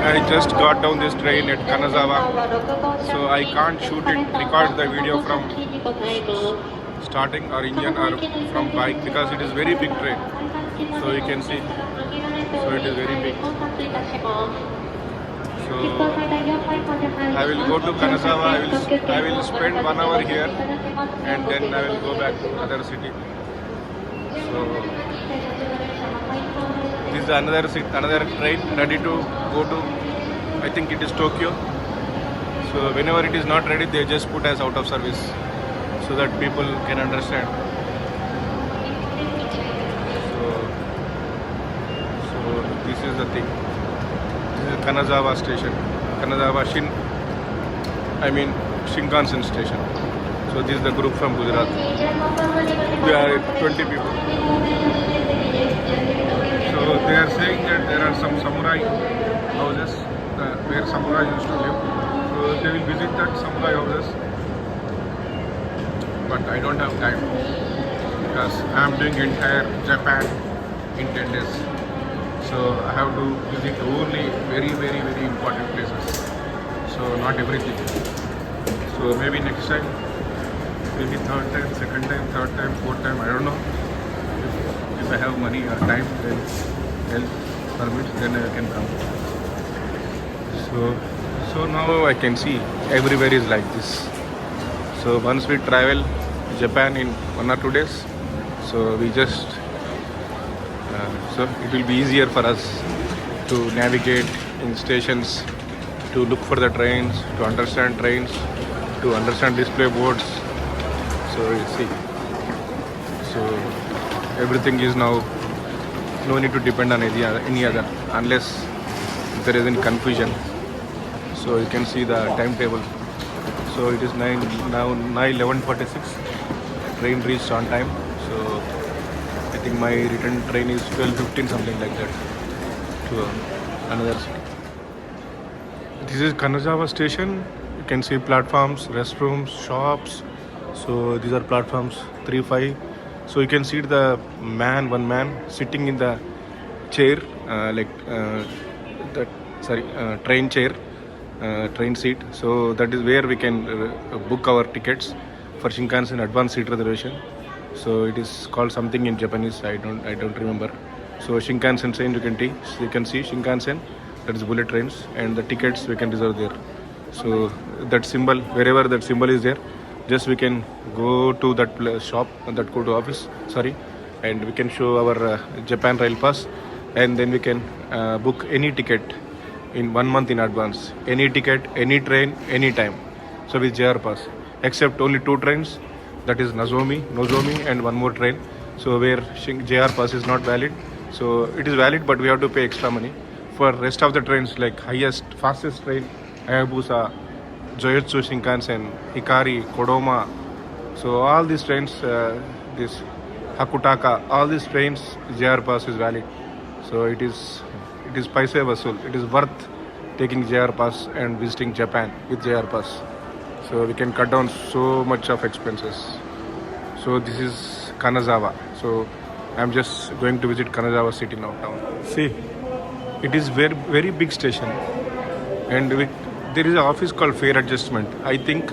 I just got down this train at Kanazawa, so I can't record the video from starting or engine or from bike because it is very big train. So you can see, so it is very big. So I will go to Kanazawa. I will spend 1 hour here, and then I will go back to other city. So this is another train ready to go to. I think it is Tokyo. So whenever it is not ready, they just put as out of service so that people can understand. So this is the thing. This is Kanazawa station. Kanazawa Shinkansen station. So this is the group from Gujarat. We are 20 people. So they are saying that there are some samurai houses where samurai used to live. So they will visit that samurai houses. But I don't have time because I am doing entire Japan in 10 days. So I have to visit only very important places. So not everything. So maybe next time, maybe third time, second time, third time, fourth time, I don't know. If I have money or time, then health permits, then I can come. So now I can see everywhere is like this. So once we travel Japan in 1 or 2 days, so we just so it will be easier for us to navigate in stations, to look for the trains, to understand trains, to understand display boards. So you see, so everything is now, no need to depend on any other unless there is any confusion. So you can see the timetable. So it is now 11:46. Train reached on time. So I think my return train is 12:15, something like that, to another city. This is Kanazawa station. You can see platforms, restrooms, shops. So these are platforms 3, 5. So you can see one man sitting in the chair, train chair, train seat. So that is where we can book our tickets for Shinkansen advance seat reservation. So it is called something in Japanese. I don't remember. So Shinkansen train you can see Shinkansen, that is bullet trains, and the tickets we can reserve there. So that symbol, wherever that symbol is there, just we can go to that shop, that go to office, and we can show our Japan Rail Pass, and then we can book any ticket in 1 month in advance. Any ticket, any train, any time. So with JR Pass, except only 2 trains, that is Nozomi, and one more train. So where JR Pass is not valid. So it is valid, but we have to pay extra money. For rest of the trains, like fastest train, Hayabusa, Joyotsu Shinkansen, Hikari, Kodoma. So all these trains, this Hakutaka, all these trains, JR Pass is valid. So it is paise vasool. It is worth taking JR Pass and visiting Japan with JR Pass. So we can cut down so much of expenses. So this is Kanazawa. So I'm just going to visit Kanazawa city now town. See, it is very big station, and there is an office called fare adjustment. I think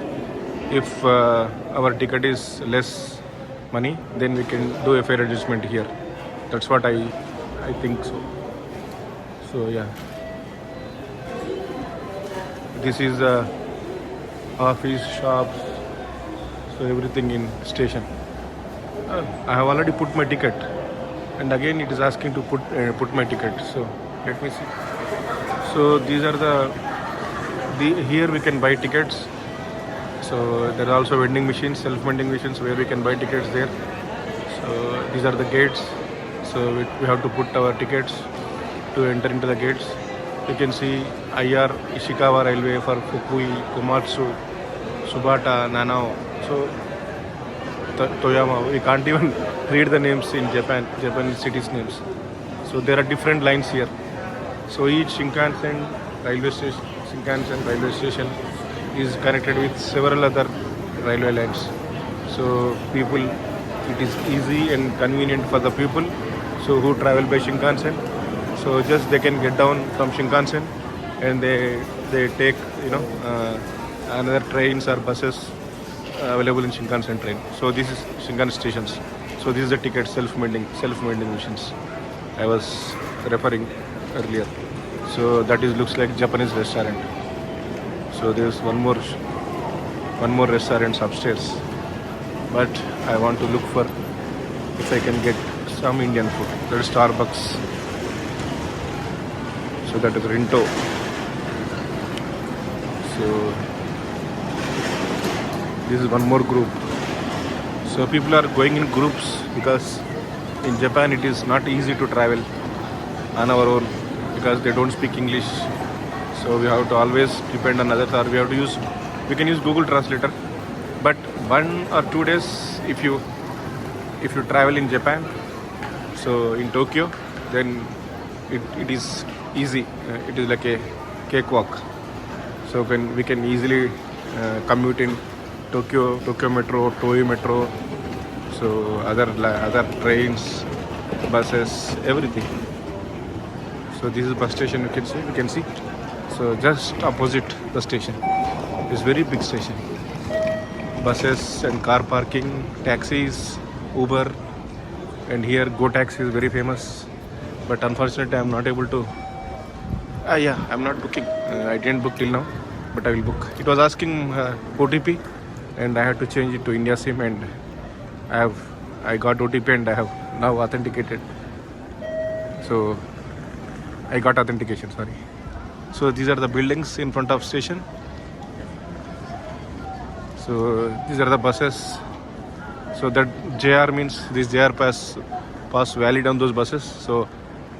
if our ticket is less money, then we can do a fare adjustment here. That's what I think so. So yeah, this is the office, shops, so everything in station. I have already put my ticket, and again it is asking to put my ticket. So let me see. So these are here we can buy tickets. So there are also vending machines, self-vending machines where we can buy tickets there. So these are the gates. So we have to put our tickets to enter into the gates. You can see IR Ishikawa Railway for Fukui, Komatsu, Subata, Nanao. So Toyama. We can't even read the names in Japanese cities names. So there are different lines here. So each Shinkansen railway station is connected with several other railway lines. So it is easy and convenient for the people who travel by Shinkansen. So just they can get down from Shinkansen and they take another trains or buses available in Shinkansen train. So this is Shinkansen stations. So this is the ticket self-mending machines I was referring earlier. So that is looks like Japanese restaurant. So there's one more restaurant upstairs, but I want to look for if I can get some Indian food. There is Starbucks. So that is Rinto. So this is one more group. So people are going in groups because in Japan it is not easy to travel on our own because they don't speak English. So we have to always depend on others, or we can use Google Translator. But 1 or 2 days if you travel in Japan, so in Tokyo, then it is easy. It is like a cakewalk. So we can easily commute in Tokyo Metro, Toei Metro, so other trains, buses, everything. So this is bus station. We can see. So just opposite the station, it's very big station. Buses and car parking, taxis, Uber, and here Go Taxi is very famous. But unfortunately, I'm not able to. I'm not booking. I didn't book till now, but I will book. It was asking OTP, and I had to change it to India SIM, and I got OTP, and I have now authenticated. So I got authentication. Sorry. So these are the buildings in front of station. So these are the buses. So that JR means this JR pass valid on those buses. So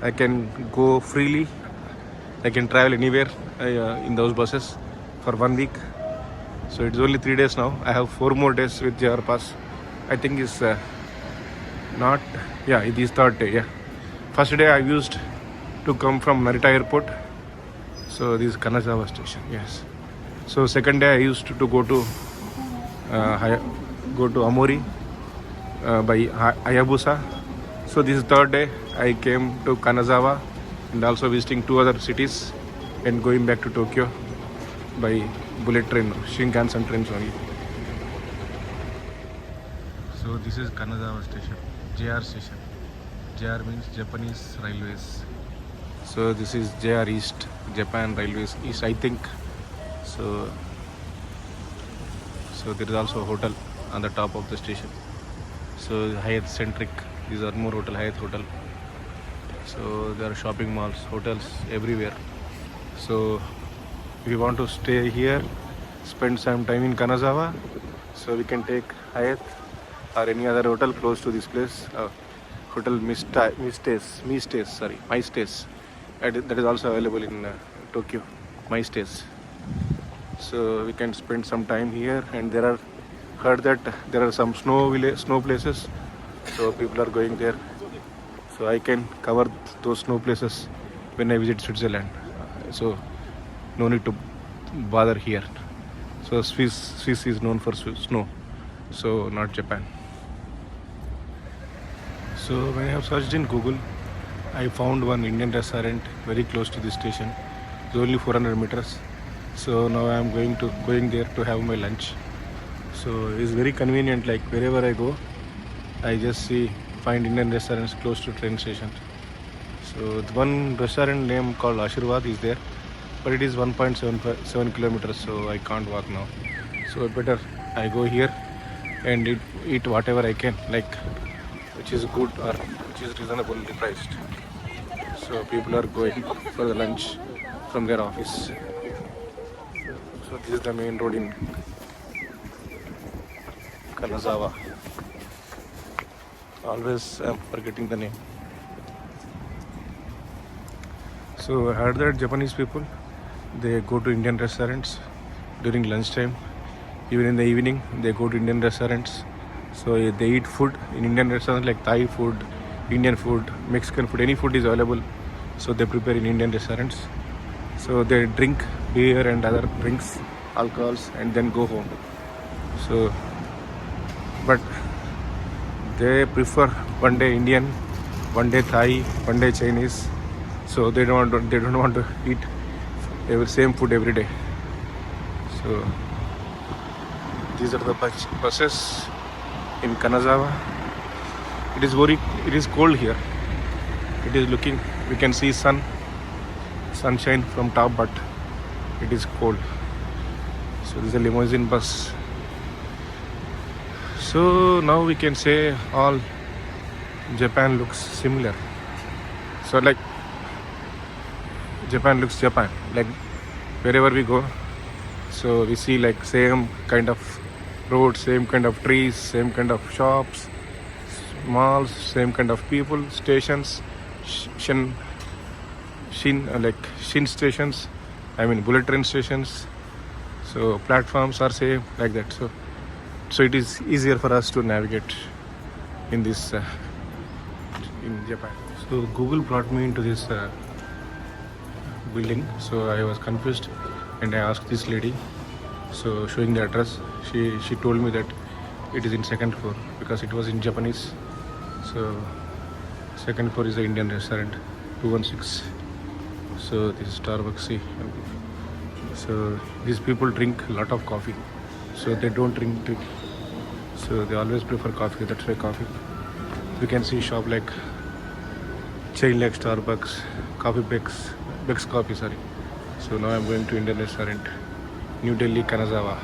I can go freely. I can travel anywhere in those buses for 1 week. So it's only 3 days now. I have 4 more days with JR pass. I think it's not. Yeah, it is third day. Yeah, first day I used to come from Narita Airport. So this is Kanazawa station. Yes. So second day I used to go to Amori by Hayabusa. So this is third day I came to Kanazawa and also visiting 2 other cities and going back to Tokyo by bullet train, Shinkansen trains only. So this is Kanazawa station, JR station. JR means Japanese Railways. So this is JR East, Japan Railways East, I think. So there is also a hotel on the top of the station. So Hyatt Centric, these are more hotel, Hyatt Hotel. So there are shopping malls, hotels everywhere. So if you want to stay here, spend some time in Kanazawa, so we can take Hyatt or any other hotel close to this place. Hotel My Stays. That is also available in Tokyo, My Stays. So we can spend some time here, and heard that there are some snow places, so people are going there. So I can cover those snow places when I visit Switzerland. So no need to bother here. So Swiss is known for snow, so not Japan. So when I have searched in Google, I found one Indian restaurant very close to this station. It's only 400 meters. So now I am going there to have my lunch. So it's very convenient. Like wherever I go, I just find Indian restaurants close to train station. So the one restaurant name called Ashirwad is there, but it is 1.7 kilometers. So I can't walk now. So better I go here and eat whatever I can, like which is good or which is reasonably priced. So people are going for the lunch from their office. So this is the main road in Kanazawa. Always I'm forgetting the name. So I heard that Japanese people, they go to Indian restaurants during lunchtime. Even in the evening, they go to Indian restaurants. So they eat food in Indian restaurants like Thai food, Indian food, Mexican food, any food is available. So they prepare in Indian restaurants. So they drink beer and other drinks, alcohols, and then go home. So, but they prefer one day Indian, one day Thai, one day Chinese. So they don't want to eat every same food every day. So these are the buses in Kanazawa. It is cold here. It is looking, we can see sunshine from top, but it is cold. So this is a limousine bus. So now we can say all Japan looks similar. So like Japan looks Japan, like wherever we go, so we see like same kind of roads, same kind of trees, same kind of shops, malls, same kind of people, stations, shin stations, I mean bullet train stations. So platforms are same like that. So it is easier for us to navigate in this in Japan. So Google brought me into this building. So I was confused and I asked this lady. So showing the address, she told me that it is in second floor because it was in Japanese. So second floor is the Indian restaurant 216. So this is Starbucks. See. So these people drink a lot of coffee. So they don't drink tea. So they always prefer coffee. That's why coffee. You can see shop like chain like Starbucks, Coffee Bex Coffee. Sorry. So now I'm going to Indian restaurant, New Delhi, Kanazawa.